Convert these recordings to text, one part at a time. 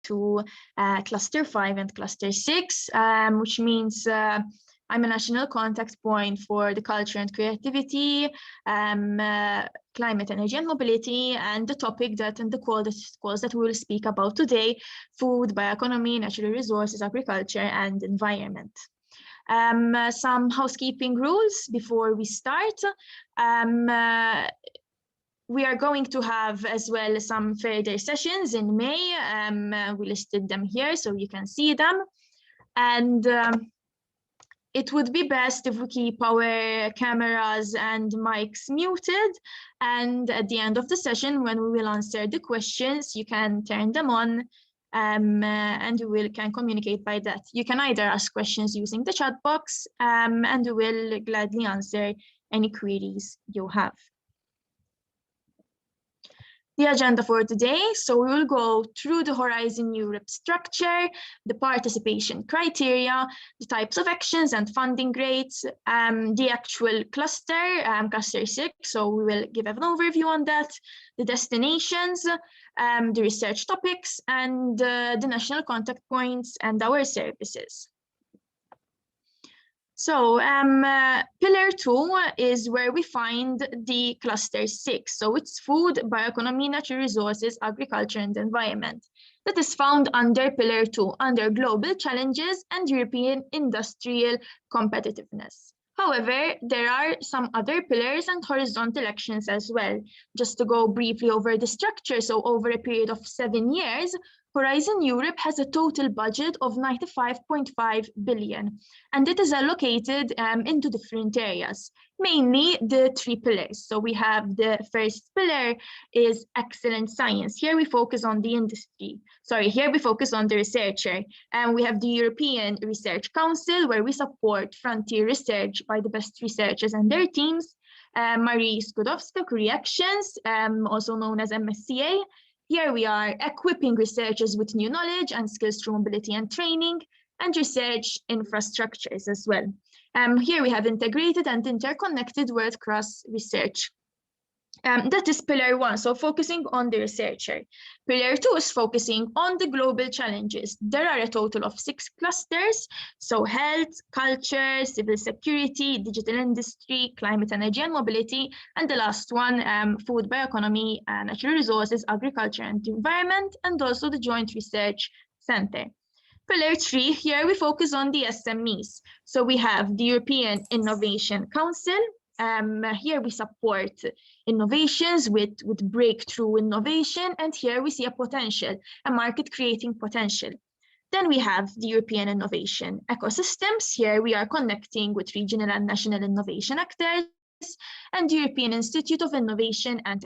to Cluster 5 and Cluster 6, which means I'm a national contact point for the culture and creativity, climate, energy, and mobility, and the topic that and the calls that we will speak about today: food, bioeconomy, natural resources, agriculture, and environment. Some housekeeping rules before we start. We are going to have as well some further sessions in May. We listed them here so you can see them. And it would be best if we keep our cameras and mics muted. And at the end of the session, when we will answer the questions, you can turn them on and we can communicate by that. You can either ask questions using the chat box and we will gladly answer any queries you have. The agenda for today, so we will go through the Horizon Europe structure, the participation criteria, the types of actions and funding rates, the actual cluster, cluster 6, so we will give an overview on that, the destinations, the research topics, and the national contact points and our services. So pillar 2 is where we find the cluster 6. So it's food, bioeconomy, natural resources, agriculture, and environment. That is found under pillar 2, under global challenges and European industrial competitiveness. However, there are some other pillars and horizontal actions as well. Just to go briefly over the structure, so over a period of 7 years, Horizon Europe has a total budget of 95.5 billion, and it is allocated into different areas, mainly the 3 pillars. So we have the first pillar is excellent science. Here we focus on the industry. Here we focus on the researcher. And we have the European Research Council, where we support frontier research by the best researchers and their teams. Marie Skłodowska Actions, also known as MSCA. Here we are equipping researchers with new knowledge and skills through mobility and training, and research infrastructures as well. Here we have integrated and interconnected world-class research. That is pillar 1, so focusing on the researcher. Pillar 2 is focusing on the global challenges. There are a total of 6 clusters, so health, culture, civil security, digital industry, climate, energy, and mobility, and the last one, food, bioeconomy, natural resources, agriculture, and environment, and also the Joint Research Center. Pillar 3, here we focus on the SMEs. So we have the European Innovation Council. Here we support innovations with breakthrough innovation, and here we see a potential, a market creating potential. Then we have the European Innovation Ecosystems. Here we are connecting with regional and national innovation actors, and the European Institute of Innovation and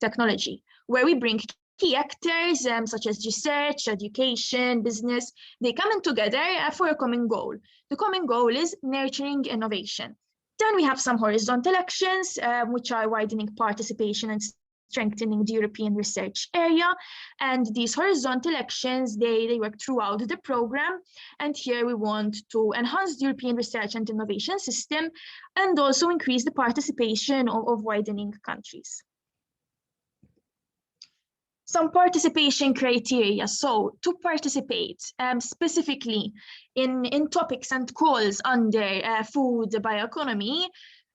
Technology, where we bring key actors such as research, education, business. They come in together for a common goal. The common goal is nurturing innovation. Then we have some horizontal actions, which are widening participation and strengthening the European research area. And these horizontal actions, they work throughout the program. And here we want to enhance the European research and innovation system and also increase the participation of widening countries. Some participation criteria. So to participate specifically in topics and calls under food, bioeconomy,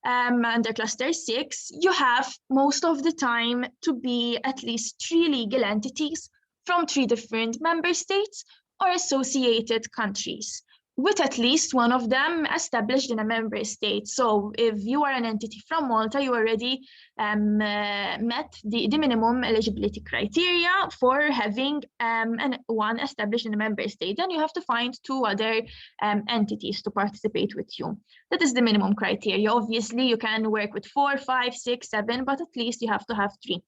under cluster 6, you have most of the time to be at least 3 legal entities from 3 different member states or associated countries, with at least one of them established in a member state. So if you are an entity from Malta, you already met the minimum eligibility criteria for having one established in a member state. Then you have to find 2 other entities to participate with you. That is the minimum criteria. Obviously, you can work with 4, 5, 6, 7, but at least you have to have 3.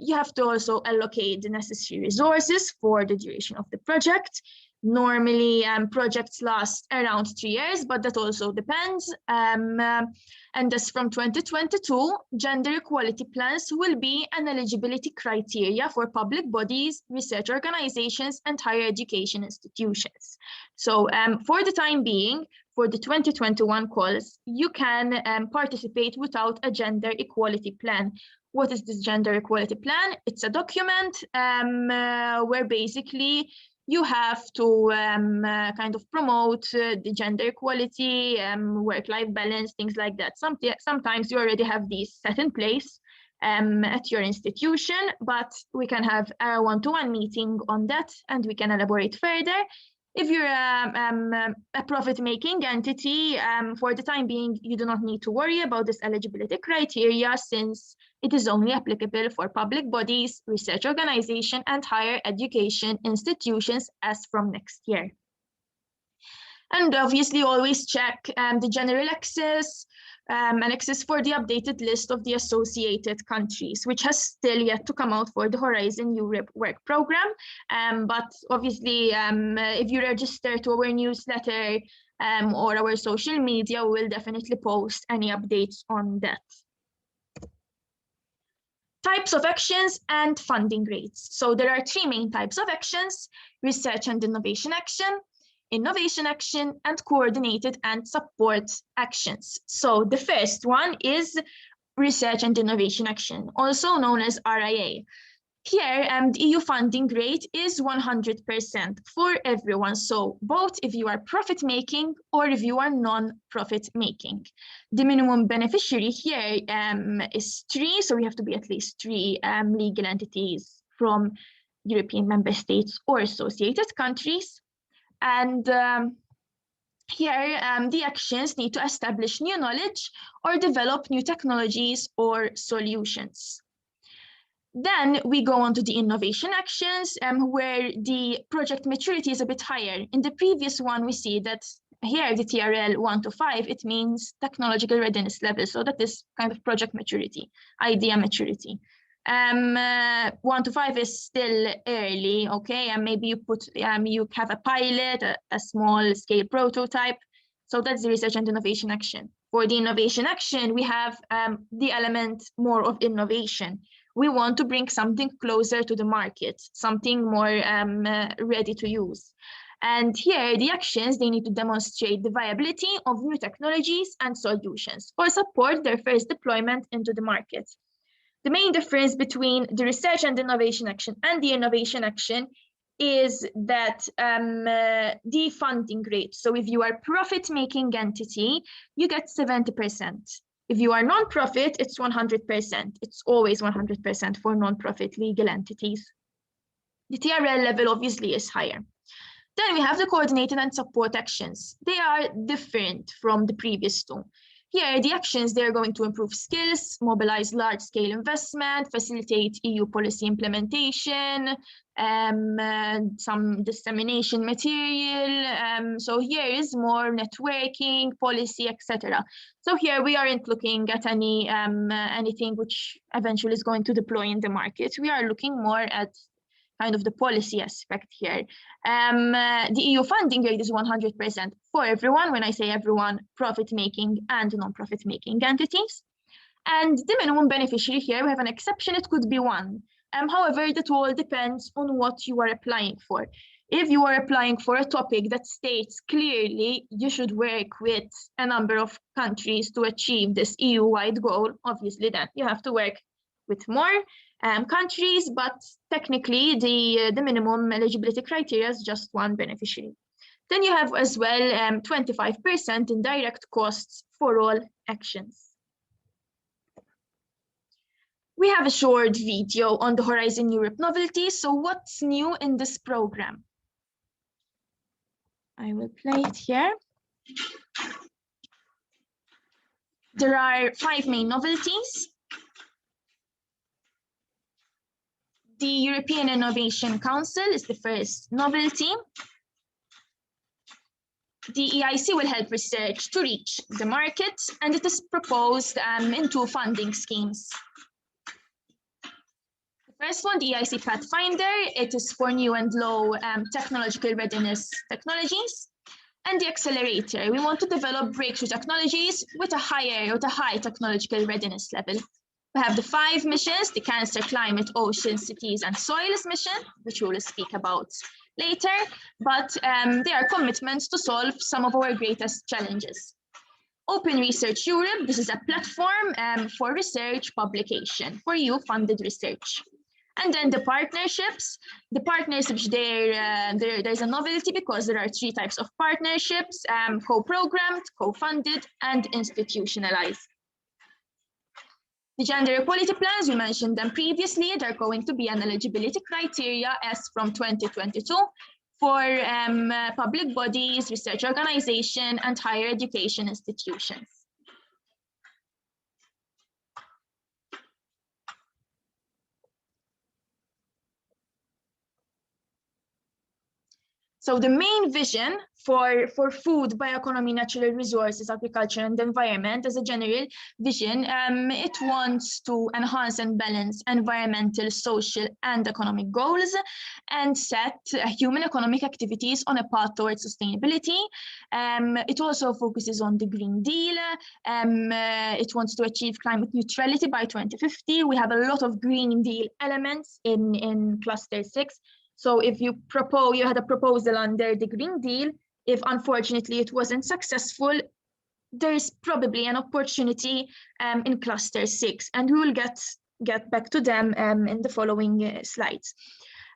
You have to also allocate the necessary resources for the duration of the project. Normally, projects last around 3 years, but that also depends. And thus from 2022, gender equality plans will be an eligibility criteria for public bodies, research organizations, and higher education institutions. So for the time being, for the 2021 calls, you can participate without a gender equality plan. What is this gender equality plan? It's a document where basically you have to kind of promote the gender equality, work-life balance, things like that. Sometimes you already have these set in place at your institution, but we can have a one-to-one meeting on that and we can elaborate further. If you're a profit-making entity, for the time being, you do not need to worry about this eligibility criteria since it is only applicable for public bodies, research organizations, and higher education institutions as from next year. And obviously always check the general access and access for the updated list of the associated countries, which has still yet to come out for the Horizon Europe work program. But obviously, if you register to our newsletter or our social media, we will definitely post any updates on that. Types of actions and funding rates. So there are three main types of actions: research and innovation action, and coordinated and support actions. So the first one is research and innovation action, also known as RIA. Here, the EU funding rate is 100% for everyone. So both if you are profit-making or if you are non-profit making. The minimum beneficiary here is 3, so we have to be at least 3 legal entities from European member states or associated countries. And here, the actions need to establish new knowledge or develop new technologies or solutions. Then we go on to the innovation actions, where the project maturity is a bit higher. In the previous one, we see that here, the TRL 1 to 5, it means technological readiness level. So that is kind of project maturity, idea maturity. 1 to 5 is still early, okay? And maybe you put, you have a pilot, a small scale prototype. So that's the research and innovation action. For the innovation action, we have the element more of innovation. We want to bring something closer to the market, something more ready to use. And here, the actions, they need to demonstrate the viability of new technologies and solutions or support their first deployment into the market. The main difference between the research and innovation action and the innovation action is that the funding rate. So if you are a profit-making entity, you get 70%. If you are non-profit, it's 100%. It's always 100% for non-profit legal entities. The TRL level obviously is higher. Then we have the coordinated and support actions. They are different from the previous two. Here, the actions, they're going to improve skills, mobilize large-scale investment, facilitate EU policy implementation, some dissemination material. So here is more networking, policy, etc. So here we aren't looking at anything which eventually is going to deploy in the market. We are looking more at kind of the policy aspect here. The EU funding rate is 100% for everyone. When I say everyone, profit-making and non-profit-making entities. And the minimum beneficiary here, we have an exception, it could be 1. However, that all depends on what you are applying for. If you are applying for a topic that states clearly you should work with a number of countries to achieve this EU-wide goal, obviously then you have to work with more countries, but technically the minimum eligibility criteria is just 1 beneficiary. Then you have as well 25% in direct costs for all actions. We have a short video on the Horizon Europe Novelty. So what's new in this program? I will play it here. There are 5 main novelties. The European Innovation Council is the first novelty. The EIC will help research to reach the market, and it is proposed in 2 funding schemes. The first one, the EIC Pathfinder, it is for new and low technological readiness technologies. And the accelerator, we want to develop breakthrough technologies with a high technological readiness level. We have the 5 missions, the Cancer, Climate, Ocean, Cities, and Soils mission, which we will speak about later, but they are commitments to solve some of our greatest challenges. Open Research Europe, this is a platform for research publication, for EU-funded research. And then the partnerships there's a novelty because there are 3 types of partnerships, co-programmed, co-funded, and institutionalized. The gender equality plans, we mentioned them previously, they're going to be an eligibility criteria as from 2022 for public bodies, research organization, and higher education institutions. So the main vision for food, bioeconomy, natural resources, agriculture, and environment as a general vision, it wants to enhance and balance environmental, social, and economic goals and set human economic activities on a path towards sustainability. It also focuses on the Green Deal. It wants to achieve climate neutrality by 2050. We have a lot of Green Deal elements in Cluster 6. So if you had a proposal under the Green Deal, if unfortunately it wasn't successful, there's probably an opportunity in Cluster 6, and we will get back to them in the following slides.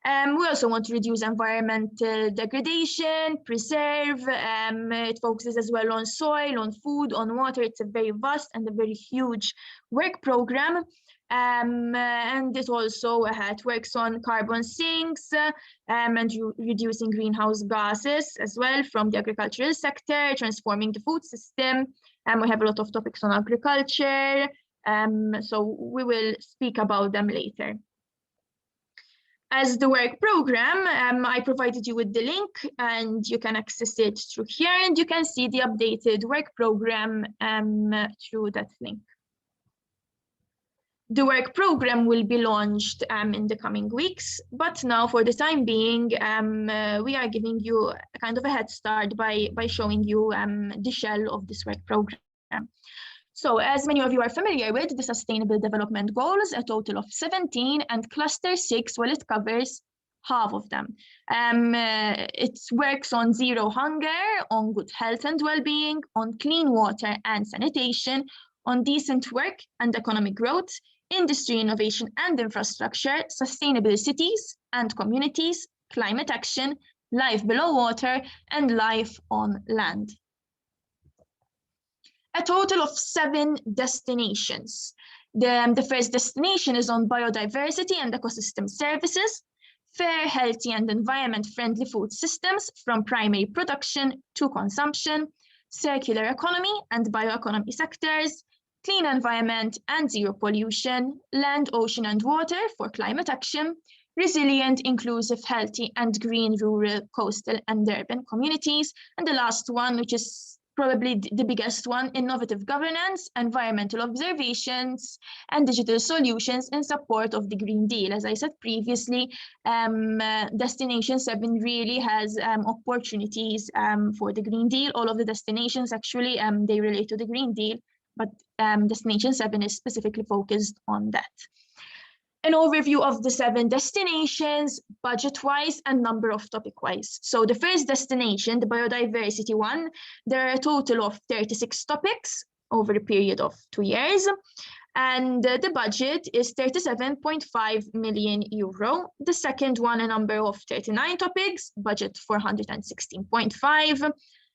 We also want to reduce environmental degradation, preserve. It focuses as well on soil, on food, on water. It's a very vast and a very huge work program. And it also it works on carbon sinks and reducing greenhouse gases as well from the agricultural sector, transforming the food system. We have a lot of topics on agriculture, so we will speak about them later. As the work program, I provided you with the link and you can access it through here, and you can see the updated work program through that link. The work program will be launched in the coming weeks, but now for the time being, we are giving you a kind of a head start by showing you the shell of this work program. So as many of you are familiar with, the Sustainable Development Goals, a total of 17, and Cluster 6, well, it covers half of them. It works on zero hunger, on good health and well-being, on clean water and sanitation, on decent work and economic growth, industry, innovation and infrastructure, sustainable cities and communities, climate action, life below water, and life on land. A total of 7 destinations. The first destination is on biodiversity and ecosystem services, fair, healthy, and environment-friendly food systems from primary production to consumption, circular economy and bioeconomy sectors, clean environment and zero pollution, land, ocean, and water for climate action, resilient, inclusive, healthy, and green rural, coastal, and urban communities, and the last one, which is probably the biggest one, innovative governance, environmental observations, and digital solutions in support of the Green Deal. As I said previously, Destination 7 really has opportunities for the Green Deal. All of the destinations actually, they relate to the Green Deal, but Destination 7 is specifically focused on that. An overview of the 7 destinations, budget-wise and number of topic-wise. So the first destination, the biodiversity one, there are a total of 36 topics over a period of 2 years. And the budget is 37.5 million euro. The second one, a number of 39 topics, budget 416.5.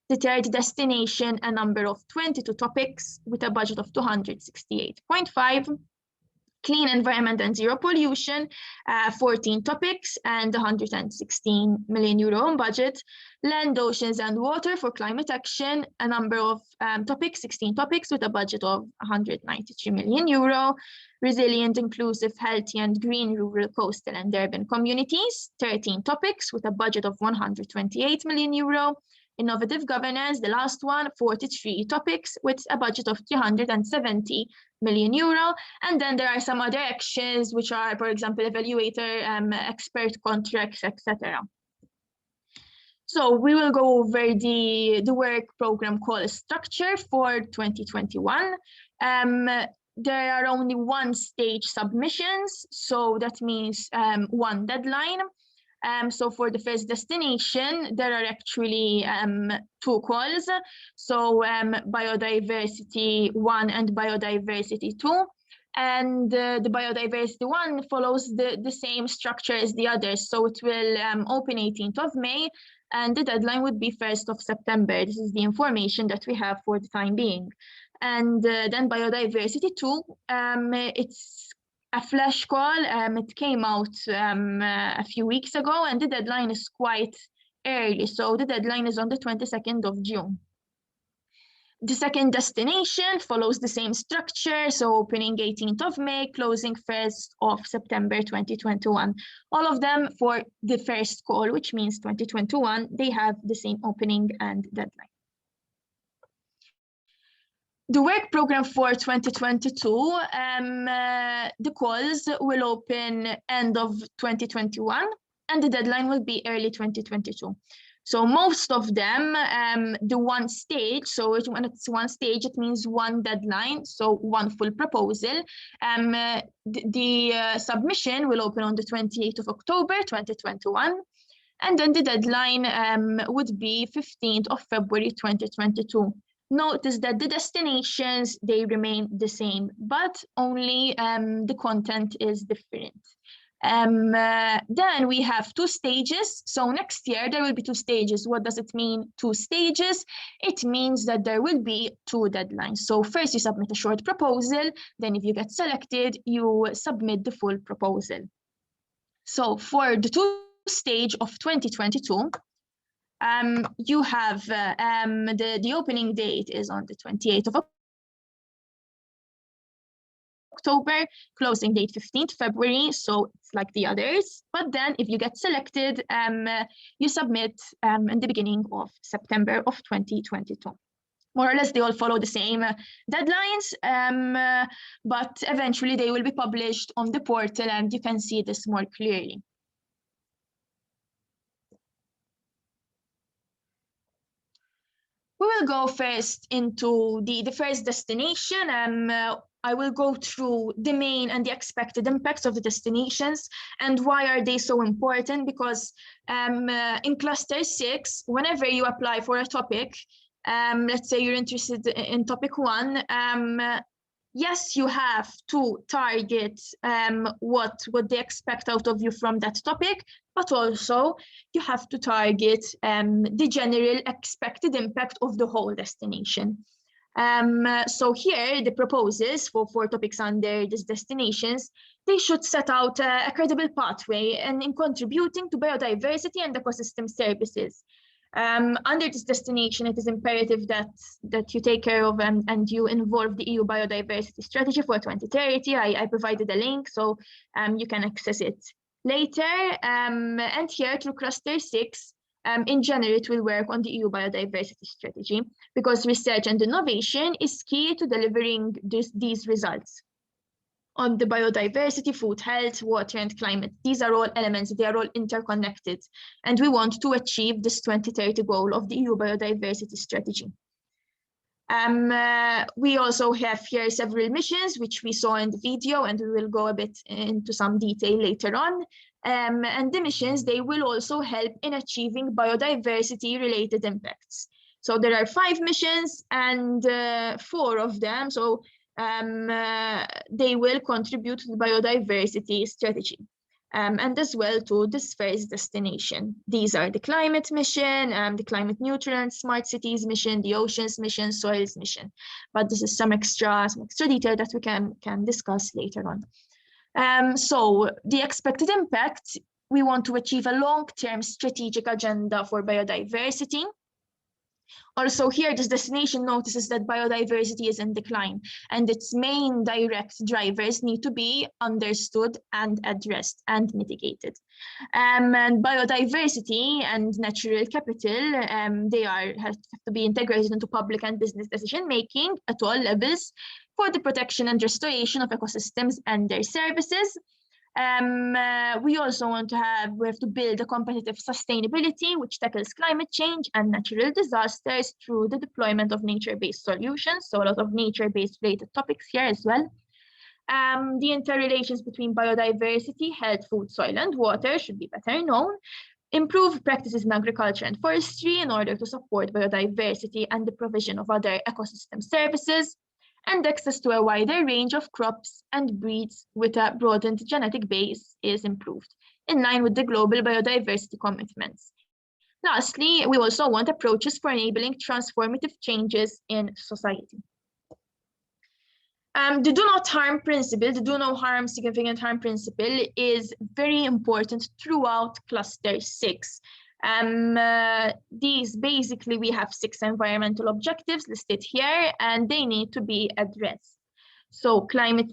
The third destination, a number of 22 topics with a budget of 268.5. Clean environment and zero pollution, 14 topics and 116 million euro on budget. Land, oceans, and water for climate action, a number of topics, 16 topics with a budget of 193 million euro. Resilient, inclusive, healthy, and green rural, coastal, and urban communities, 13 topics with a budget of 128 million euro. Innovative governance, the last one, 43 topics with a budget of 370 million euro. And then there are some other actions, which are, for example, evaluator, expert contracts, etc. So we will go over the work program call structure for 2021. There are only 1 stage submissions, so that means 1 deadline. So for the first destination, there are actually 2 calls. So Biodiversity 1 and Biodiversity 2. And the Biodiversity 1 follows the same structure as the others. So it will open 18th of May, and the deadline would be 1st of September. This is the information that we have for the time being. And then Biodiversity 2, it's a flash call. It came out a few weeks ago, and the deadline is quite early. So the deadline is on the 22nd of June. The second destination follows the same structure, so opening 18th of May, closing 1st of September 2021. All of them for the first call, which means 2021, they have the same opening and deadline. The work program for 2022, the calls will open end of 2021, and the deadline will be early 2022. So most of them, the one stage, so when it's one stage, it means one deadline, so one full proposal. The submission will open on the 28th of October, 2021, and then the deadline would be 15th of February, 2022. Notice that the destinations, they remain the same, but only the content is different. Then we have 2 stages. So next year there will be 2 stages. What does it mean, 2 stages? It means that there will be 2 deadlines. So first you submit a short proposal, then if you get selected, you submit the full proposal. So for the 2 stage of 2022, you have the opening date is on the 28th of October, closing date 15th February, so it's like the others. But then if you get selected, you submit in the beginning of September of 2022. More or less, they all follow the same deadlines, but eventually they will be published on the portal and you can see this more clearly. We will go first into the first destination. I will go through the main and the expected impacts of the destinations and why are they so important, because in cluster 6, whenever you apply for a topic, let's say you're interested in topic 1, yes, you have to target what they expect out of you from that topic, but also you have to target the general expected impact of the whole destination. So here, the proposals for topics under these destinations, they should set out a credible pathway and in contributing to biodiversity and ecosystem services. Under this destination, it is imperative that you take care of and you involve the EU biodiversity strategy for 2030. I provided a link, so you can access it later. And here, through cluster 6, in general, it will work on the EU biodiversity strategy because research and innovation is key to delivering these results. On the biodiversity, food, health, water, and climate. These are all elements, they are all interconnected. And we want to achieve this 2030 goal of the EU biodiversity strategy. We also have here several missions, which we saw in the video, and we will go a bit into some detail later on. And the missions, they will also help in achieving biodiversity-related impacts. So there are 5 missions and 4 of them. So they will contribute to the biodiversity strategy and as well to this first destination. These are the climate mission, the climate neutral and smart cities mission, the oceans mission, soils mission. But this is some extra detail that we can discuss later on. So the expected impact, we want to achieve a long-term strategic agenda for biodiversity. Also here, this destination notices that biodiversity is in decline and its main direct drivers need to be understood and addressed and mitigated. And biodiversity and natural capital, they have to be integrated into public and business decision-making at all levels for the protection and restoration of ecosystems and their services. We also we have to build a competitive sustainability which tackles climate change and natural disasters through the deployment of nature-based solutions. So a lot of nature-based related topics here as well. The interrelations between biodiversity, health, food, soil, and water should be better known. Improve practices in agriculture and forestry in order to support biodiversity and the provision of other ecosystem services, and access to a wider range of crops and breeds with a broadened genetic base is improved, in line with the global biodiversity commitments. Lastly, we also want approaches for enabling transformative changes in society. The do not harm principle, the do no harm, significant harm principle is very important throughout cluster 6. These basically, we have 6 environmental objectives listed here, and they need to be addressed. So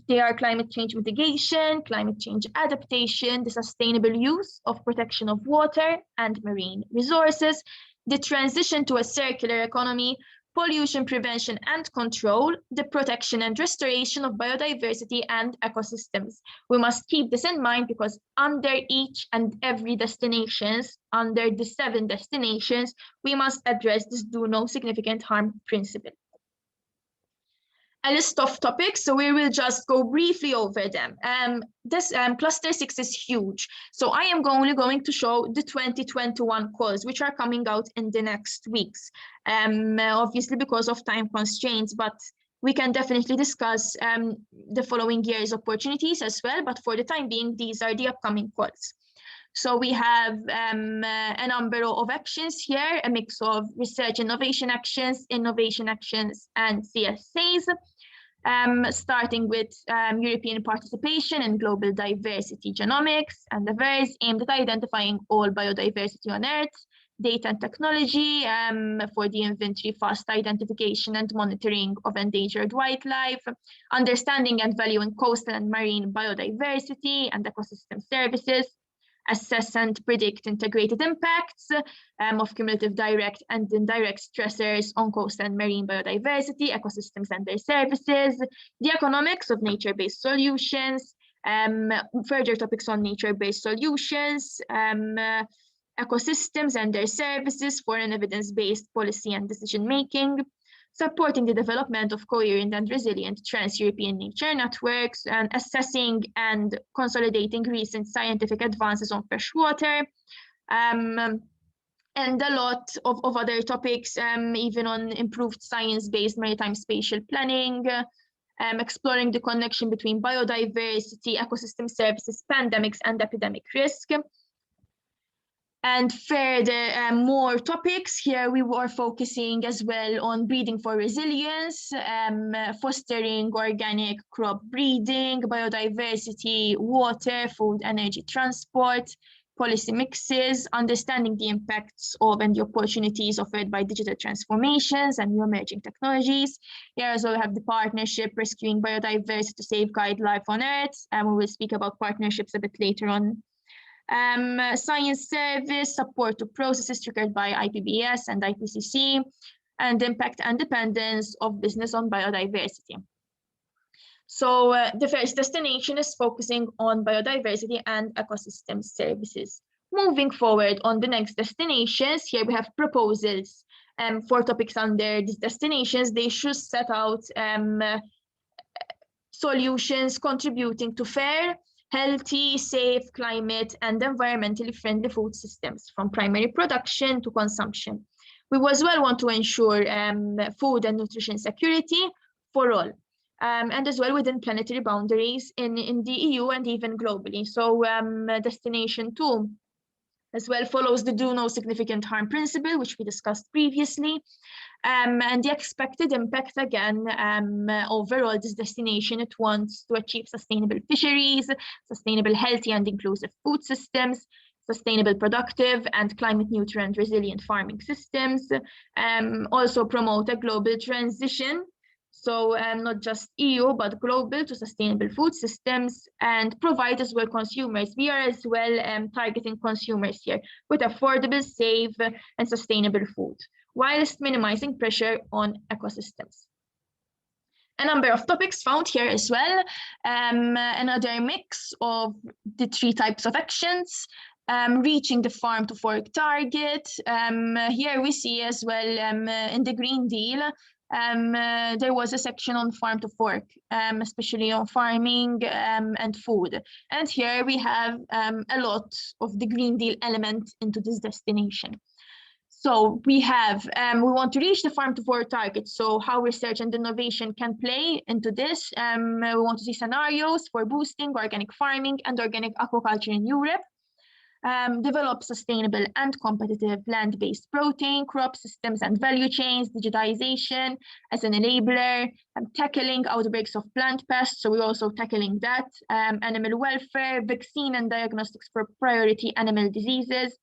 they are climate change mitigation, climate change adaptation, the sustainable use of protection of water and marine resources, the transition to a circular economy, pollution prevention and control, the protection and restoration of biodiversity and ecosystems. We must keep this in mind because under each and every destinations, under the 7 destinations, we must address this do no significant harm principle. A list of topics, so we will just go briefly over them. This cluster 6 is huge, so I am only going to show the 2021 calls, which are coming out in the next weeks, obviously because of time constraints, but we can definitely discuss the following year's opportunities as well, but for the time being, these are the upcoming calls. So we have a number of actions here, a mix of research innovation actions, and CSAs, starting with European participation in global diversity genomics and endeavors aimed at identifying all biodiversity on Earth, data and technology for the inventory, fast identification and monitoring of endangered wildlife, understanding and valuing coastal and marine biodiversity and ecosystem services, assess and predict integrated impacts of cumulative direct and indirect stressors on coastal and marine biodiversity, ecosystems and their services, the economics of nature-based solutions, further topics on nature-based solutions, ecosystems and their services for an evidence-based policy and decision-making, supporting the development of coherent and resilient trans-European nature networks, and assessing and consolidating recent scientific advances on freshwater, and a lot of other topics, even on improved science-based maritime spatial planning, exploring the connection between biodiversity, ecosystem services, pandemics, and epidemic risk. And further, more topics here, we were focusing as well on breeding for resilience, fostering organic crop breeding, biodiversity, water, food, energy, transport, policy mixes, understanding the impacts of and the opportunities offered by digital transformations and new emerging technologies. Here as well, we have the partnership rescuing biodiversity to safeguard life on Earth, and we will speak about partnerships a bit later on. Science service, support to processes triggered by IPBES and IPCC, and impact and dependence of business on biodiversity. So the first destination is focusing on biodiversity and ecosystem services. Moving forward on the next destinations, here we have proposals for topics under these destinations. They should set out solutions contributing to fair, healthy, safe, climate, and environmentally friendly food systems from primary production to consumption. We as well want to ensure food and nutrition security for all, and as well within planetary boundaries in the EU and even globally. So destination 2 as well follows the do no significant harm principle, which we discussed previously. And the expected impact again, overall this destination, it wants to achieve sustainable fisheries, sustainable healthy and inclusive food systems, sustainable productive and climate neutral and resilient farming systems, also promote a global transition, so not just EU, but global to sustainable food systems, and provide as well consumers. We are as well targeting consumers here with affordable, safe and sustainable food, whilst minimizing pressure on ecosystems. A number of topics found here as well, another mix of the 3 types of actions, reaching the farm to fork target. Here we see as well in the Green Deal, there was a section on farm to fork, especially on farming and food. And here we have a lot of the Green Deal element into this destination. So we have, we want to reach the farm to fork target. So how research and innovation can play into this. We want to see scenarios for boosting organic farming and organic aquaculture in Europe. Develop sustainable and competitive land-based protein crop systems and value chains, digitization as an enabler, tackling outbreaks of plant pests. So we're also tackling that, animal welfare, vaccine and diagnostics for priority animal diseases,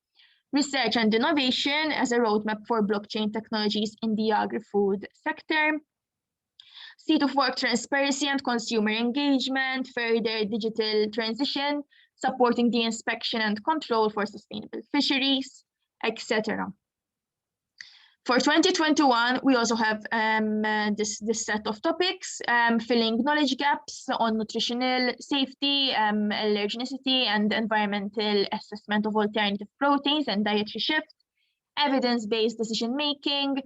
research and innovation as a roadmap for blockchain technologies in the agri-food sector, seed of work transparency and consumer engagement, further digital transition, supporting the inspection and control for sustainable fisheries, etc. For 2021, we also have this set of topics, filling knowledge gaps on nutritional safety, allergenicity, and environmental assessment of alternative proteins and dietary shift, evidence-based decision-making,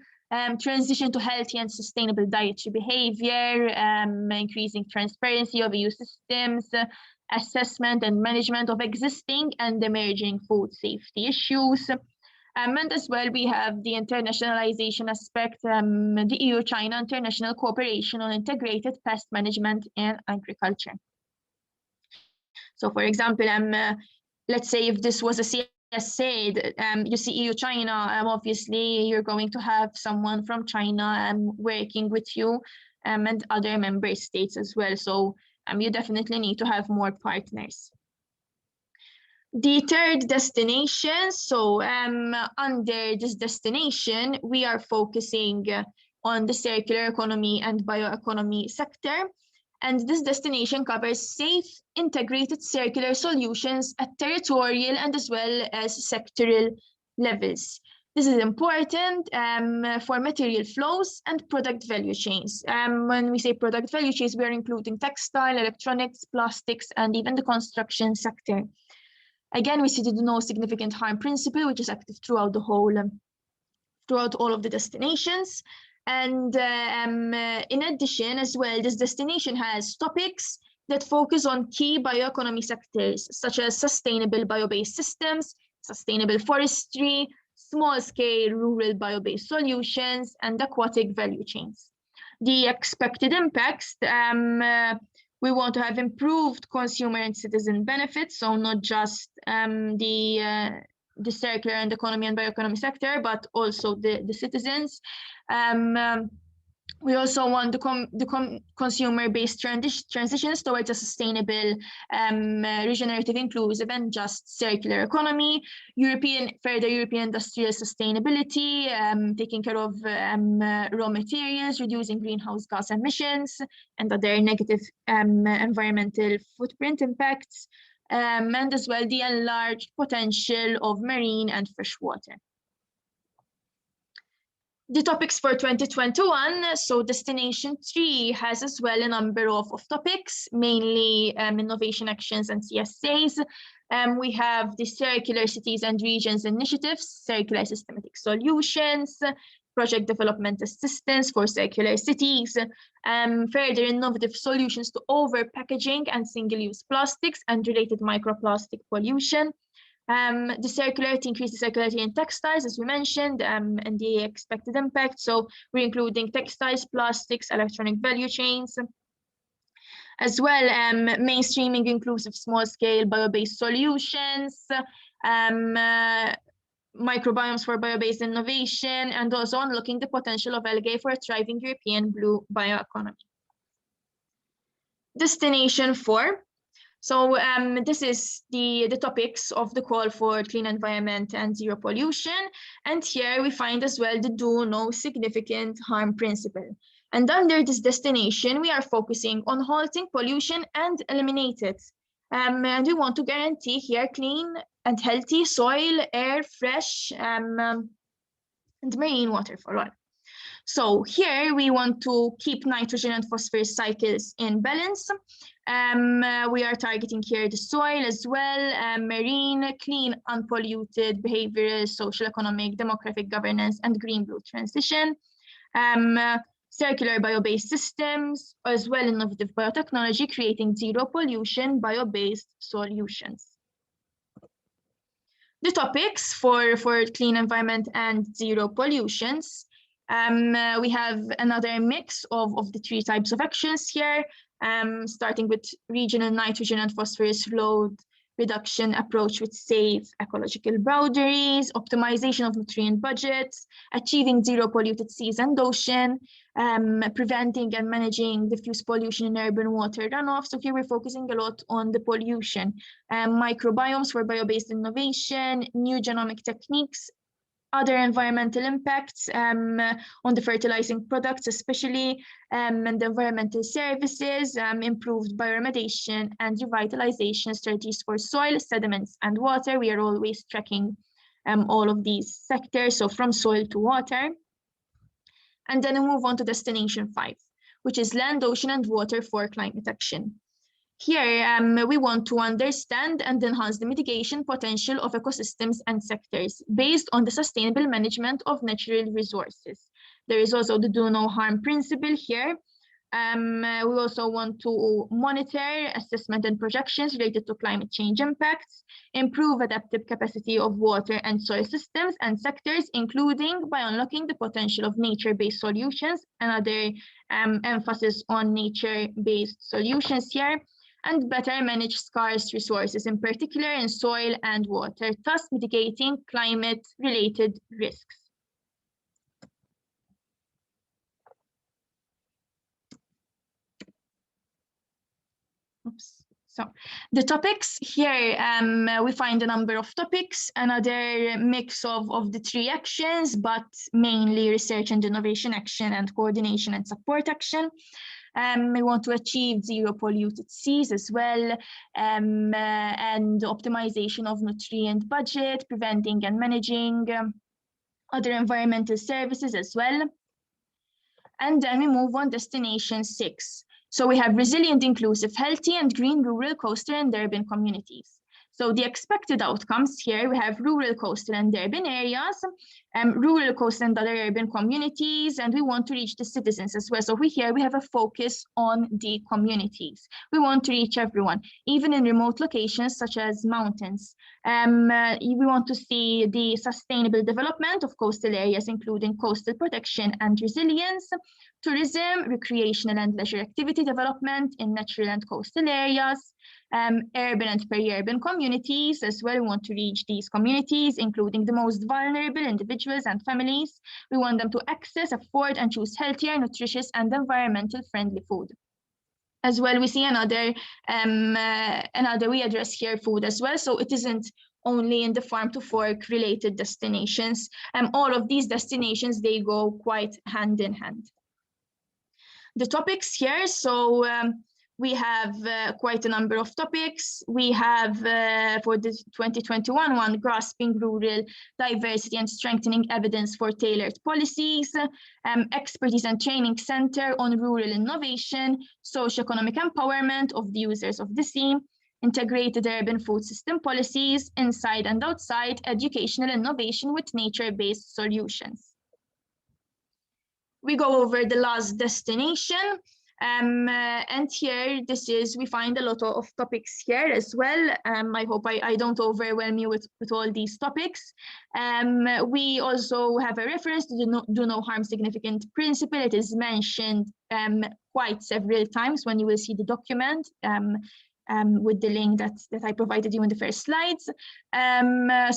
transition to healthy and sustainable dietary behavior, increasing transparency of EU systems, assessment and management of existing and emerging food safety issues. And as well, we have the internationalization aspect, the EU-China international cooperation on integrated pest management in agriculture. So for example, let's say if this was a CSA, you see EU-China, obviously you're going to have someone from China working with you and other member states as well. So you definitely need to have more partners. The third destination, so under this destination, we are focusing on the circular economy and bioeconomy sector. And this destination covers safe, integrated circular solutions at territorial and as well as sectoral levels. This is important for material flows and product value chains. When we say product value chains, we are including textile, electronics, plastics, and even the construction sector. Again, we see the no significant harm principle, which is active throughout the whole, throughout all of the destinations. And in addition, as well, this destination has topics that focus on key bioeconomy sectors, such as sustainable bio-based systems, sustainable forestry, small-scale rural bio-based solutions, and aquatic value chains. The expected impacts, we want to have improved consumer and citizen benefits, so not just the circular and economy and bioeconomy sector, but also the citizens. We also want the consumer-based transitions towards a sustainable, regenerative, inclusive, and just circular economy, further European industrial sustainability, taking care of raw materials, reducing greenhouse gas emissions, and other negative environmental footprint impacts, and as well the enlarged potential of marine and freshwater. The topics for 2021, so Destination 3 has as well a number of topics, mainly innovation actions and CSAs. We have the Circular Cities and Regions initiatives, circular systematic solutions, project development assistance for circular cities, further innovative solutions to over-packaging and single-use plastics and related microplastic pollution. The circularity, increase the circularity in textiles, as we mentioned, and the expected impact. So we're including textiles, plastics, electronic value chains. As well, mainstreaming inclusive small-scale bio-based solutions, microbiomes for bio-based innovation, and also unlocking the potential of algae for a thriving European blue bioeconomy. Destination 4. So this is the topics of the call for clean environment and zero pollution. And here we find as well the do no significant harm principle. And under this destination, we are focusing on halting pollution and eliminate it. And we want to guarantee here clean and healthy soil, air, fresh, and marine water for all. So here we want to keep nitrogen and phosphorus cycles in balance. We are targeting here the soil as well, marine, clean, unpolluted, behavioral, social, economic, demographic governance, and green-blue transition. circular bio-based systems, as well as innovative biotechnology, creating zero pollution bio-based solutions. The topics for clean environment and zero pollutions. We have another mix of the three types of actions here, starting with regional nitrogen and phosphorus load reduction approach with safe ecological boundaries, optimization of nutrient budgets, achieving zero polluted seas and ocean, preventing and managing diffuse pollution in urban water runoff. So here we're focusing a lot on the pollution, microbiomes for bio-based innovation, new genomic techniques, other environmental impacts on the fertilizing products, especially, and the environmental services, improved bioremediation and revitalization strategies for soil, sediments, and water. We are always tracking all of these sectors, so from soil to water. And then we move on to destination 5, which is land, ocean, and water for climate action. Here, we want to understand and enhance the mitigation potential of ecosystems and sectors based on the sustainable management of natural resources. There is also the do no harm principle here. We also want to monitor assessment and projections related to climate change impacts, improve adaptive capacity of water and soil systems and sectors, including by unlocking the potential of nature-based solutions, another emphasis on nature-based solutions here, and better manage scarce resources, in particular in soil and water, thus mitigating climate-related risks. Oops. So the topics here, we find a number of topics, another mix of the three actions, but mainly research and innovation action and coordination and support action. We want to achieve zero polluted seas as well, and optimization of nutrient budget, preventing and managing other environmental services as well. And then we move on destination 6. So we have resilient, inclusive, healthy, and green rural, coastal, and urban communities. So the expected outcomes here, we have rural, coastal, and urban areas, rural, coastal, and other urban communities, and we want to reach the citizens as well. So here we have a focus on the communities. We want to reach everyone, even in remote locations such as mountains. We want to see the sustainable development of coastal areas, including coastal protection and resilience, tourism, recreational and leisure activity development in natural and coastal areas, urban and peri-urban communities as well. We want to reach these communities, including the most vulnerable individuals and families. We want them to access, afford, and choose healthier, nutritious, and environmental friendly food. As well, we see another we address here food as well. So it isn't only in the farm to fork related destinations. All of these destinations, they go quite hand in hand. The topics here, so we have quite a number of topics. We have for the 2021 one, grasping rural diversity and strengthening evidence for tailored policies, expertise and training center on rural innovation, socioeconomic empowerment of the users of the sea, integrated urban food system policies, inside and outside, educational innovation with nature-based solutions. We go over the last destination. And here, we find a lot of topics here as well. I hope I don't overwhelm you with all these topics. We also have a reference to the do no harm significant principle. It is mentioned quite several times when you will see the document with the link that I provided you in the first slides.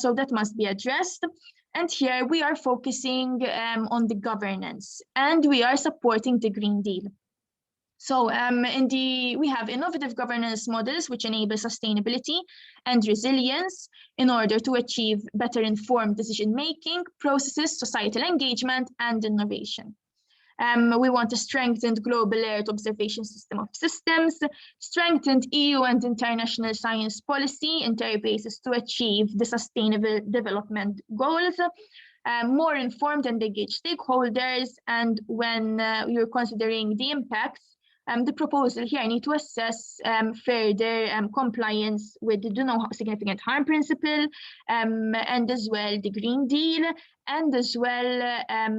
So that must be addressed. And here we are focusing on the governance, and we are supporting the Green Deal. So we have innovative governance models which enable sustainability and resilience in order to achieve better informed decision-making processes, societal engagement, and innovation. We want a strengthened global Earth observation system of systems, strengthened EU and international science policy interfaces to achieve the sustainable development goals, more informed and engaged stakeholders, and when you're considering the impacts The proposal here need to assess further compliance with the do no significant harm principle, and as well the Green Deal, and as well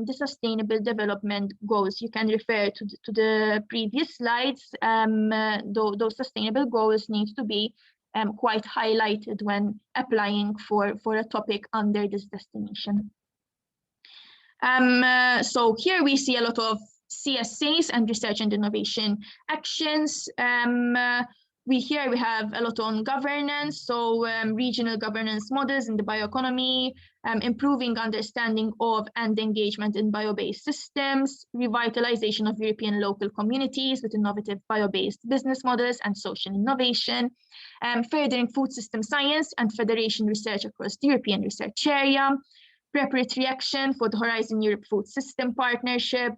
the Sustainable Development Goals. You can refer to the previous slides. Those sustainable goals need to be quite highlighted when applying for a topic under this destination. So here we see a lot of CSAs and research and innovation actions. We have a lot on governance, so regional governance models in the bioeconomy, improving understanding of and engagement in bio-based systems, revitalization of European local communities with innovative bio-based business models and social innovation, furthering food system science and federation research across the European research area, preparatory action for the Horizon Europe Food System Partnership.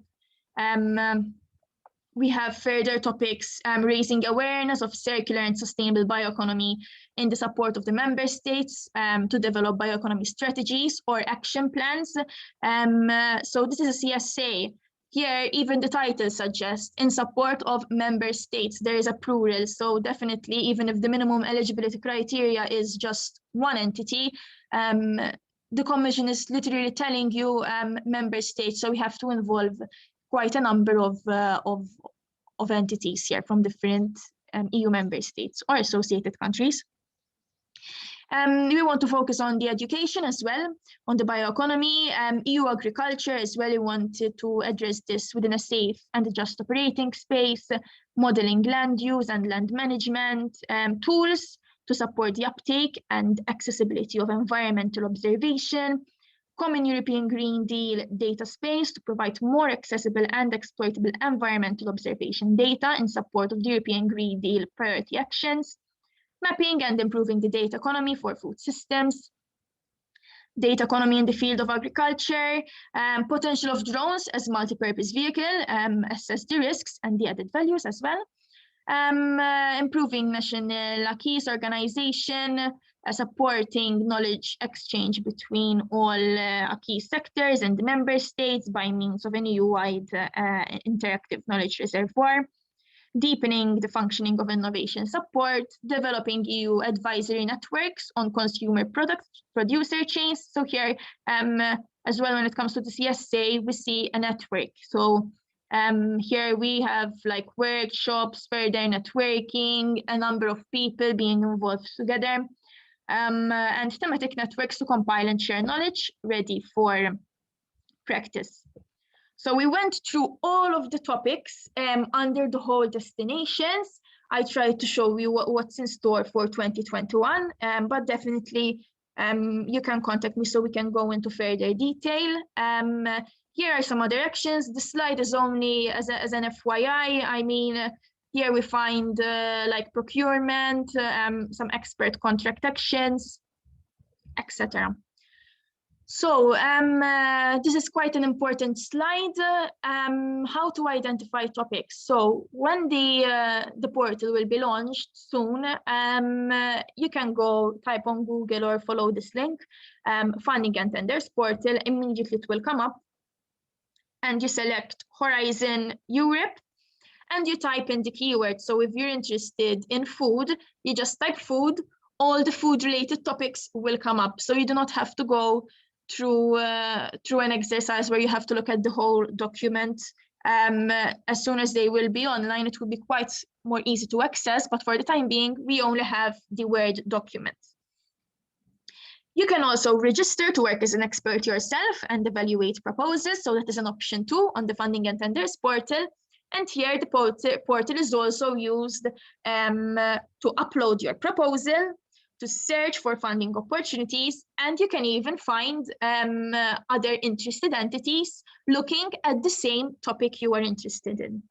We have further topics raising awareness of circular and sustainable bioeconomy in the support of the member states to develop bioeconomy strategies or action plans. So this is a CSA. Here, even the title suggests in support of member states. There is a plural, so definitely, even if the minimum eligibility criteria is just one entity, the Commission is literally telling you member states, so we have to involve quite a number of entities here from different EU member states or associated countries. We want to focus on the education as well, on the bioeconomy, EU agriculture as well. We wanted to address this within a safe and just operating space, modeling land use and land management, tools to support the uptake and accessibility of environmental observation, Common European Green Deal data space to provide more accessible and exploitable environmental observation data in support of the European Green Deal priority actions, mapping and improving the data economy for food systems, data economy in the field of agriculture, potential of drones as multi-purpose vehicle, assess the risks and the added values as well, improving national acquis organization, supporting knowledge exchange between all acquis sectors and the member states by means of an EU-wide interactive knowledge reservoir, deepening the functioning of innovation support, developing EU advisory networks on consumer product producer chains. So here, as well, when it comes to the CSA, we see a network. So here we have like workshops, further networking, a number of people being involved together, and thematic networks to compile and share knowledge ready for practice. So we went through all of the topics under the whole destinations. I tried to show you what's in store for 2021, but definitely you can contact me so we can go into further detail. Here are some other actions. The slide is only as an FYI. I mean, here we find like procurement, some expert contract actions, etc. So this is quite an important slide, how to identify topics. So when the portal will be launched soon, you can go type on Google or follow this link, Funding and Tenders portal, immediately it will come up. And you select Horizon Europe and you type in the keyword. So if you're interested in food, you just type food, all the food related topics will come up. So you do not have to go through an exercise where you have to look at the whole document. As soon as they will be online, it will be quite more easy to access, but for the time being, we only have the Word document. You can also register to work as an expert yourself and evaluate proposals. So that is an option too on the Funding and Tenders portal. And here the portal is also used to upload your proposal, to search for funding opportunities, and you can even find other interested entities looking at the same topic you are interested in.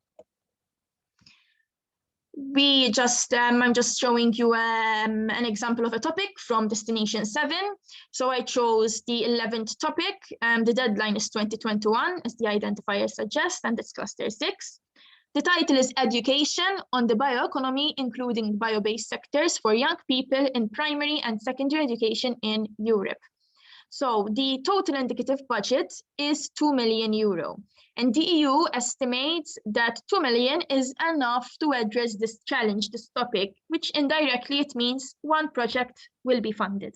I'm just showing you an example of a topic from Destination 7. So I chose the 11th topic. The deadline is 2021, as the identifier suggests, and it's cluster 6. The title is Education on the Bioeconomy, including bio-based sectors for young people in primary and secondary education in Europe. So the total indicative budget is 2 million euro. And the EU estimates that 2 million is enough to address this challenge, this topic, which indirectly it means one project will be funded.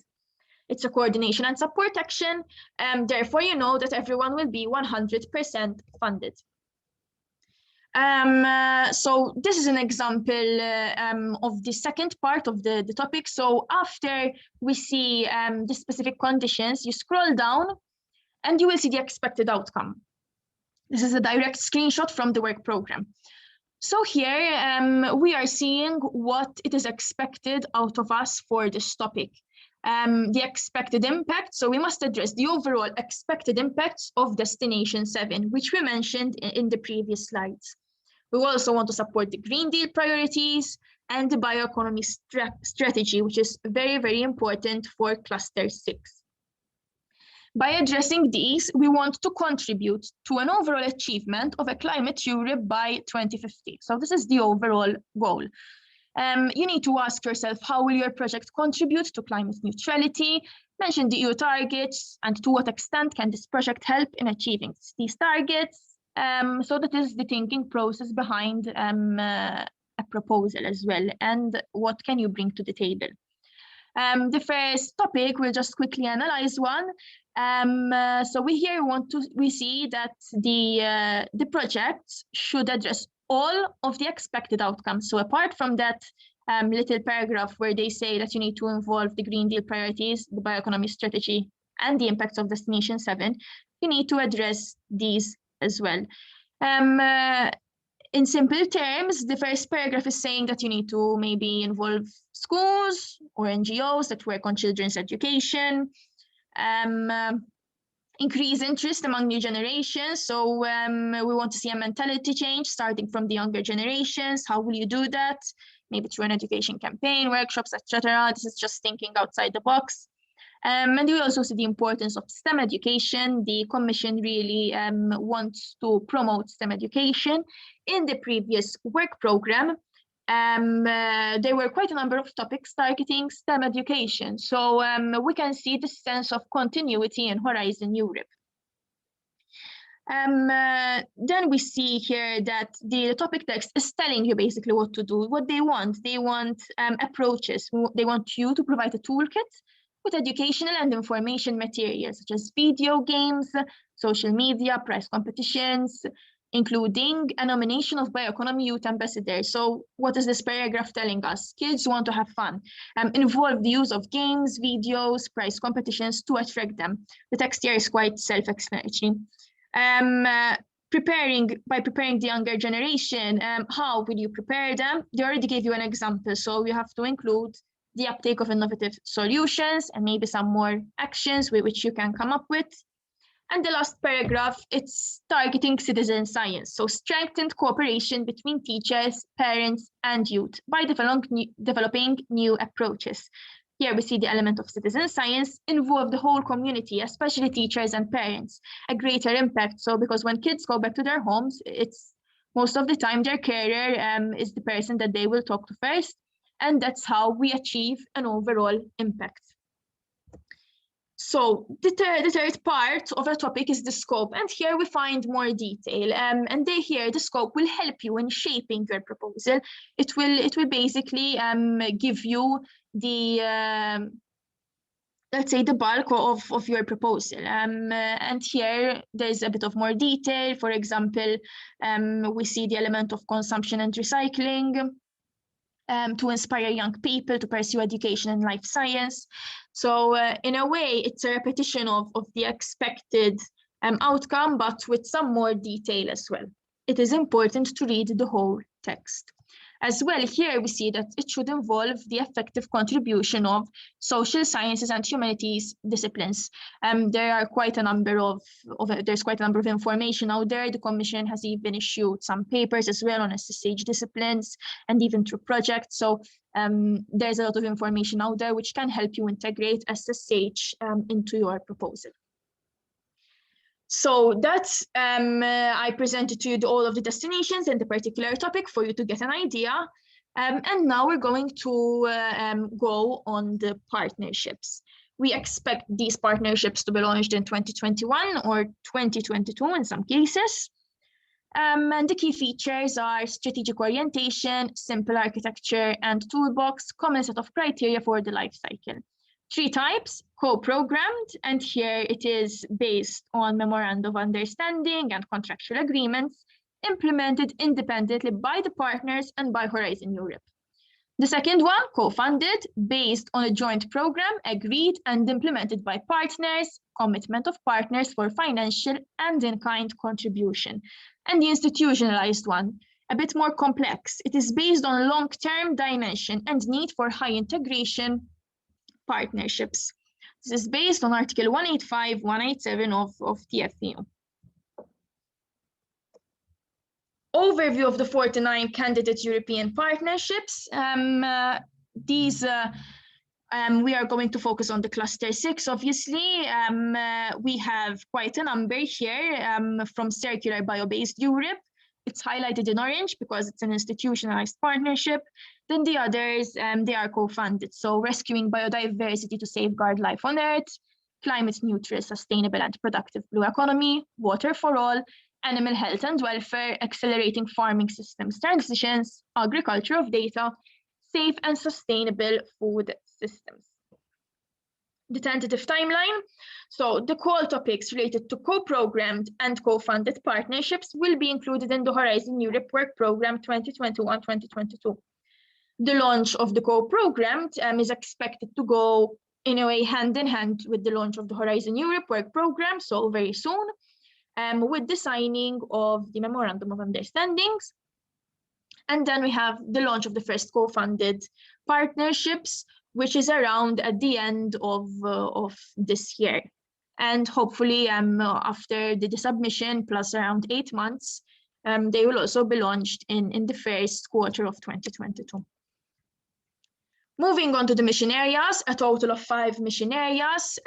It's a coordination and support action, therefore you know that everyone will be 100% funded. So this is an example of the second part of the topic. So after we see the specific conditions, you scroll down and you will see the expected outcome. This is a direct screenshot from the work program. So here we are seeing what it is expected out of us for this topic. The expected impact, so we must address the overall expected impacts of Destination 7, which we mentioned in the previous slides. We also want to support the Green Deal priorities and the bioeconomy strategy, which is very, very important for Cluster 6. By addressing these, we want to contribute to an overall achievement of a climate Europe by 2050. So this is the overall goal. You need to ask yourself, how will your project contribute to climate neutrality? Mention the EU targets and to what extent can this project help in achieving these targets? So that is the thinking process behind a proposal as well, and what can you bring to the table. The first topic, we'll just quickly analyze one. So we see that the project should address all of the expected outcomes. So apart from that little paragraph where they say that you need to involve the Green Deal priorities, the bioeconomy strategy, and the impacts of Destination 7, you need to address these as well. In simple terms, the first paragraph is saying that you need to maybe involve schools or NGOs that work on children's education, increase interest among new generations. So we want to see a mentality change starting from the younger generations. How will you do that? Maybe through an education campaign, workshops, etc. This is just thinking outside the box. And we also see the importance of STEM education. The Commission really wants to promote STEM education. In the previous work program, there were quite a number of topics targeting STEM education. So we can see the sense of continuity in Horizon Europe. Then we see here that the topic text is telling you basically what to do, what they want. They want approaches. They want you to provide a toolkit with educational and information materials such as video games, social media, prize competitions, including a nomination of Bioeconomy Youth Ambassador. So what is this paragraph telling us? Kids want to have fun. Involve the use of games, videos, prize competitions to attract them. The text here is quite self-explanatory. By preparing the younger generation, how will you prepare them? They already gave you an example, so you have to include the uptake of innovative solutions and maybe some more actions which you can come up with. And the last paragraph, it's targeting citizen science. So strengthened cooperation between teachers, parents, and youth by developing new approaches. Here we see the element of citizen science involve the whole community, especially teachers and parents, a greater impact. So because when kids go back to their homes, it's most of the time their carer is the person that they will talk to first. And that's how we achieve an overall impact. So the third part of the topic is the scope. And here we find more detail. And here the scope will help you in shaping your proposal. It will basically give you the, let's say, the bulk of your proposal. And here there's a bit of more detail. For example, we see the element of consumption and recycling. To inspire young people to pursue education and life science. So in a way, it's a repetition of the expected outcome, but with some more detail as well. It is important to read the whole text. As well, here we see that it should involve the effective contribution of social sciences and humanities disciplines. There are quite a number there's quite a number of information out there. The Commission has even issued some papers as well on SSH disciplines and even through projects. So there's a lot of information out there which can help you integrate SSH into your proposal. So that's, I presented to you all of the destinations and the particular topic for you to get an idea. And now we're going to go on the partnerships. We expect these partnerships to be launched in 2021 or 2022 in some cases. And the key features are strategic orientation, simple architecture and toolbox, common set of criteria for the life cycle. 3 types, co-programmed, and here it is based on memorandum of understanding and contractual agreements implemented independently by the partners and by Horizon Europe. The second one, co-funded, based on a joint program agreed and implemented by partners, commitment of partners for financial and in-kind contribution. And the institutionalized one, a bit more complex. It is based on long-term dimension and need for high integration partnerships. This is based on Article 185, 187 of TFEU. Overview of the 49 candidate European partnerships. We are going to focus on the cluster 6, obviously. We have quite a number here from Circular Bio-Based Europe. It's highlighted in orange because it's an institutionalized partnership. Then the others, they are co-funded. So Rescuing Biodiversity to Safeguard Life on Earth, Climate Neutral, Sustainable and Productive Blue Economy, Water for All, Animal Health and Welfare, Accelerating Farming Systems Transitions, Agriculture of Data, Safe and Sustainable Food Systems. The tentative timeline. So the core topics related to co-programmed and co-funded partnerships will be included in the Horizon Europe Work Programme 2021-2022. The launch of the co-programmed is expected to go in a way hand in hand with the launch of the Horizon Europe Work Programme, so very soon. With the signing of the Memorandum of Understandings. And then we have the launch of the first co-funded partnerships, which is around at the end of this year. And hopefully after the submission plus around 8 months, they will also be launched in the first quarter of 2022. Moving on to the mission areas, a total of 5 mission areas,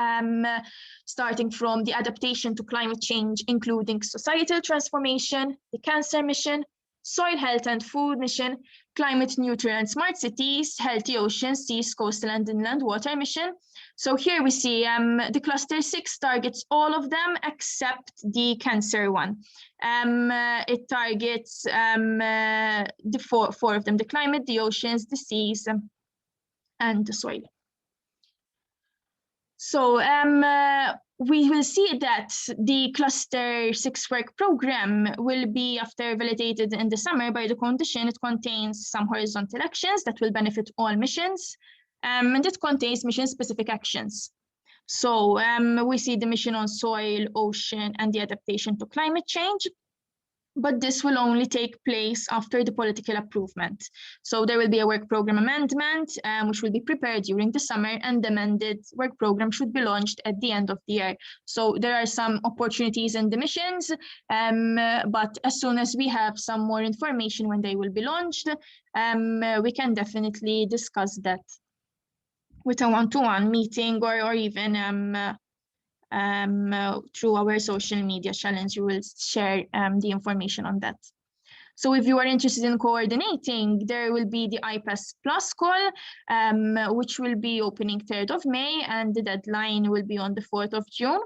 starting from the adaptation to climate change, including societal transformation, the cancer mission, soil health and food mission, climate neutral and smart cities, healthy oceans, seas, coastal and inland water mission. So here we see the cluster 6 targets all of them except the cancer one. It targets the four of them, the climate, the oceans, the seas, and the soil. So we will see that the cluster 6 work program will be after validated in the summer by the condition. It contains some horizontal actions that will benefit all missions, and it contains mission specific actions. So we see the mission on soil, ocean, and the adaptation to climate change. But this will only take place after the political approval. So there will be a work program amendment, which will be prepared during the summer, and the amended work program should be launched at the end of the year. So there are some opportunities in the missions, but as soon as we have some more information when they will be launched, we can definitely discuss that with a one-to-one meeting or even through our social media challenge. You will share the information on that. So if you are interested in coordinating, there will be the Ipas Plus call, which will be opening 3rd of May, and the deadline will be on the 4th of June.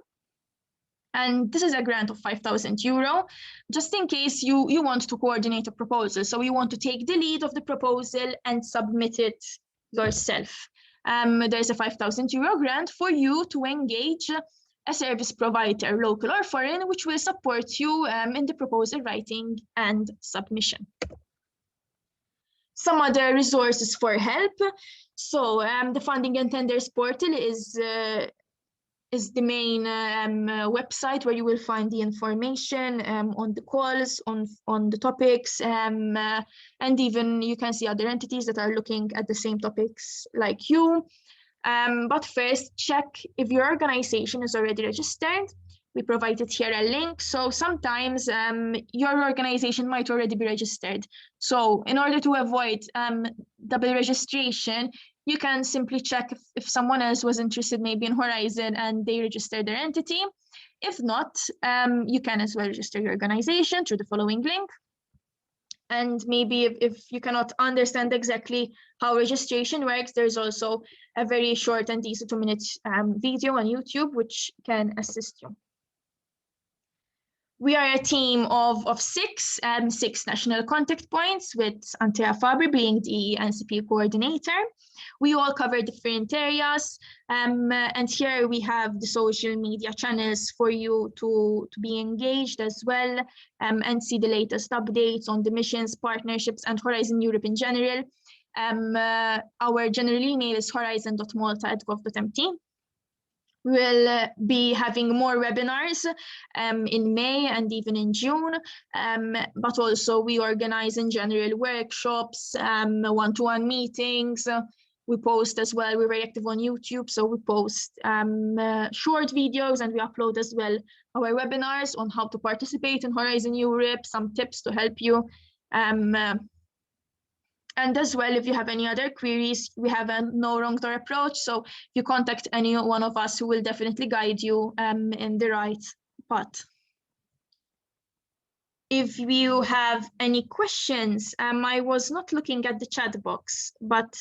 And this is a grant of €5,000, just in case you want to coordinate a proposal. So you want to take the lead of the proposal and submit it yourself. There's a €5,000 grant for you to engage a service provider, local or foreign, which will support you in the proposal writing and submission. Some other resources for help. So the Funding and Tenders portal is the main website where you will find the information on the calls, on the topics, and even you can see other entities that are looking at the same topics like you. But first, check if your organization is already registered. We provided here a link. So sometimes your organization might already be registered. So in order to avoid double registration, you can simply check if someone else was interested maybe in Horizon and they registered their entity. If not, you can as well register your organization through the following link. And maybe if you cannot understand exactly how registration works, there's also a very short and easy 2-minute video on YouTube which can assist you. We are a team of six national contact points, with Andrea Faber being the NCP coordinator. We all cover different areas, and here we have the social media channels for you to be engaged as well, and see the latest updates on the missions, partnerships, and Horizon Europe in general. Our general email is horizon.malta@gov.mt. We'll be having more webinars in May and even in June, but also we organize in general workshops, one-to-one meetings. We post as well. We're very active on YouTube, so we post short videos, and we upload as well our webinars on how to participate in Horizon Europe, some tips to help you. And as well, if you have any other queries, we have a no wrong door approach. So if you contact any one of us, who will definitely guide you in the right path. If you have any questions, I was not looking at the chat box, but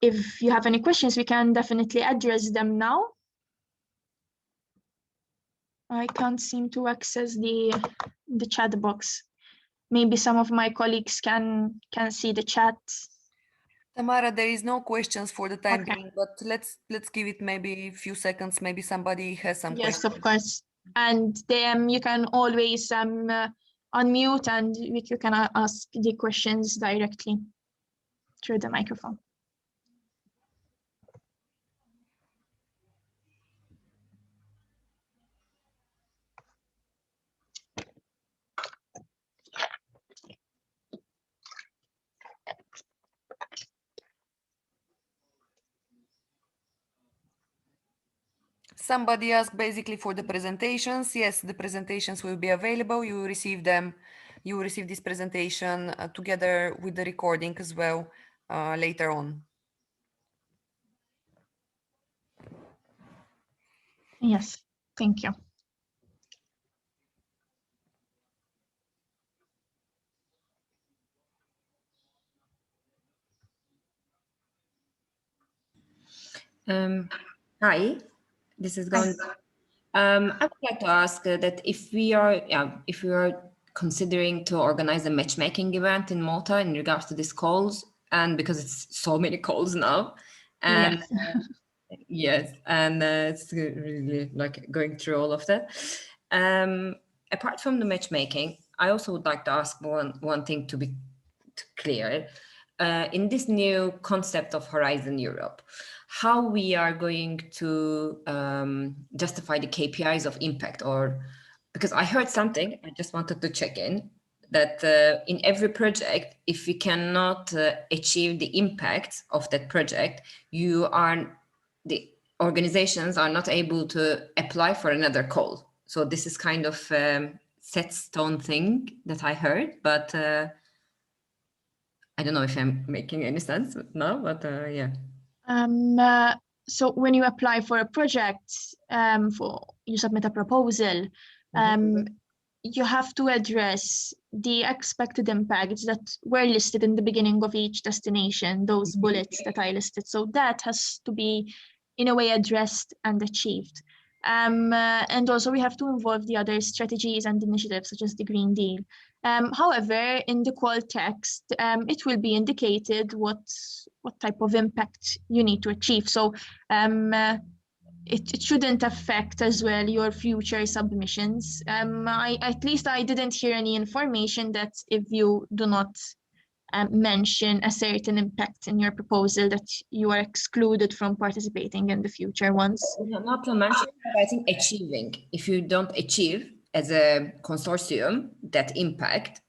if you have any questions, we can definitely address them now. I can't seem to access the chat box. Maybe some of my colleagues can see the chat. Tamara, there is no questions for the time being, but let's give it maybe a few seconds. Maybe somebody has some questions. Yes, of course. And then you can always unmute, and you can ask the questions directly through the microphone. Somebody asked basically for the presentations. Yes, the presentations will be available. You will receive them. You will receive this presentation together with the recording as well later on. Yes, thank you. Hi, this is Gond. I would like to ask that if we are considering to organize a matchmaking event in Malta in regards to these calls, and because it's so many calls now, and yes, and it's really like going through all of that. Apart from the matchmaking, I also would like to ask one thing to be clear. In this new concept of Horizon Europe, how we are going to justify the KPIs of impact, or because I heard something, I just wanted to check in, that in every project, if we cannot achieve the impact of that project, the organizations are not able to apply for another call. So this is kind of set stone thing that I heard, but I don't know if I'm making any sense now, but yeah. So when you apply for a project, you submit a proposal, you have to address the expected impacts that were listed in the beginning of each destination, those bullets that I listed. So that has to be, in a way, addressed and achieved. And also we have to involve the other strategies and initiatives, such as the Green Deal. However, in the call text, it will be indicated what type of impact you need to achieve. So it shouldn't affect as well your future submissions. At least I didn't hear any information that if you do not mention a certain impact in your proposal, that you are excluded from participating in the future ones. Not to mention, but I think achieving. If you don't achieve as a consortium that impact,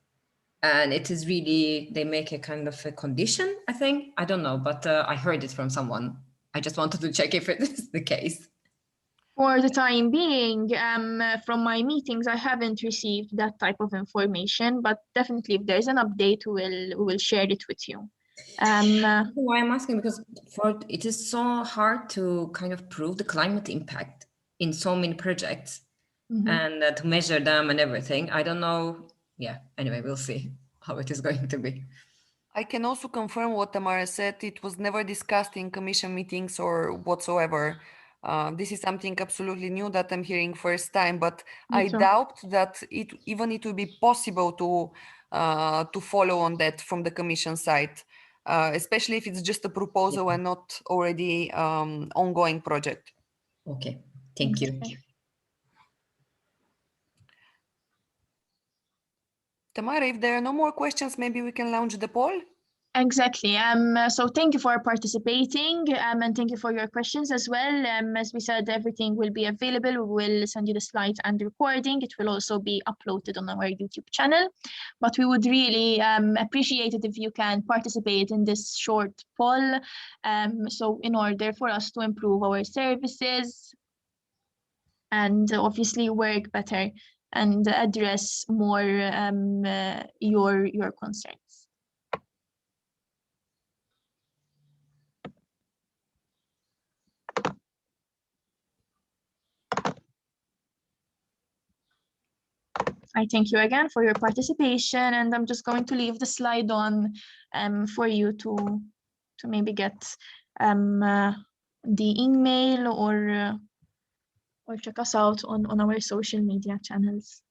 and it is really, they make a kind of a condition, I think. I don't know, but I heard it from someone. I just wanted to check if it is the case. For the time being, from my meetings, I haven't received that type of information, but definitely if there's an update, we will share it with you. Why I'm asking, because it is so hard to kind of prove the climate impact in so many projects, and to measure them and everything. I don't know. Yeah, anyway, we'll see. how it is going to be. I can also confirm what Tamara said. It was never discussed in commission meetings or whatsoever. This is something absolutely new that I'm hearing first time, but I doubt that it will be possible to follow on that from the commission side, especially if it's just a proposal and not already ongoing project. Okay, thank you. Tamara, if there are no more questions, maybe we can launch the poll. Exactly. So thank you for participating, and thank you for your questions as well. As we said, everything will be available. We will send you the slides and the recording. It will also be uploaded on our YouTube channel. But we would really appreciate it if you can participate in this short poll. So in order for us to improve our services and obviously work better and address more your concerns. I thank you again for your participation, and I'm just going to leave the slide on for you to maybe get the email or check us out on our social media channels.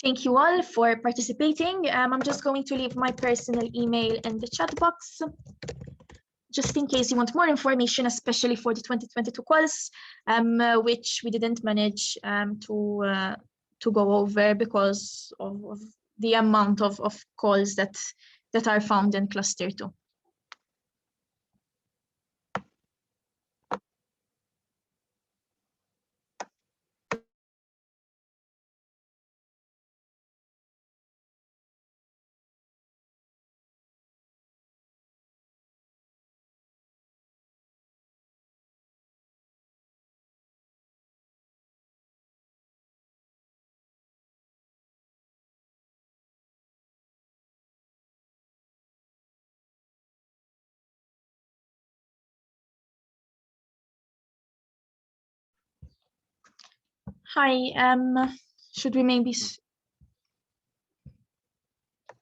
Thank you all for participating. I'm just going to leave my personal email in the chat box, just in case you want more information, especially for the 2022 calls, which we didn't manage to go over because of the amount of calls that are found in cluster 2. Hi, should we maybe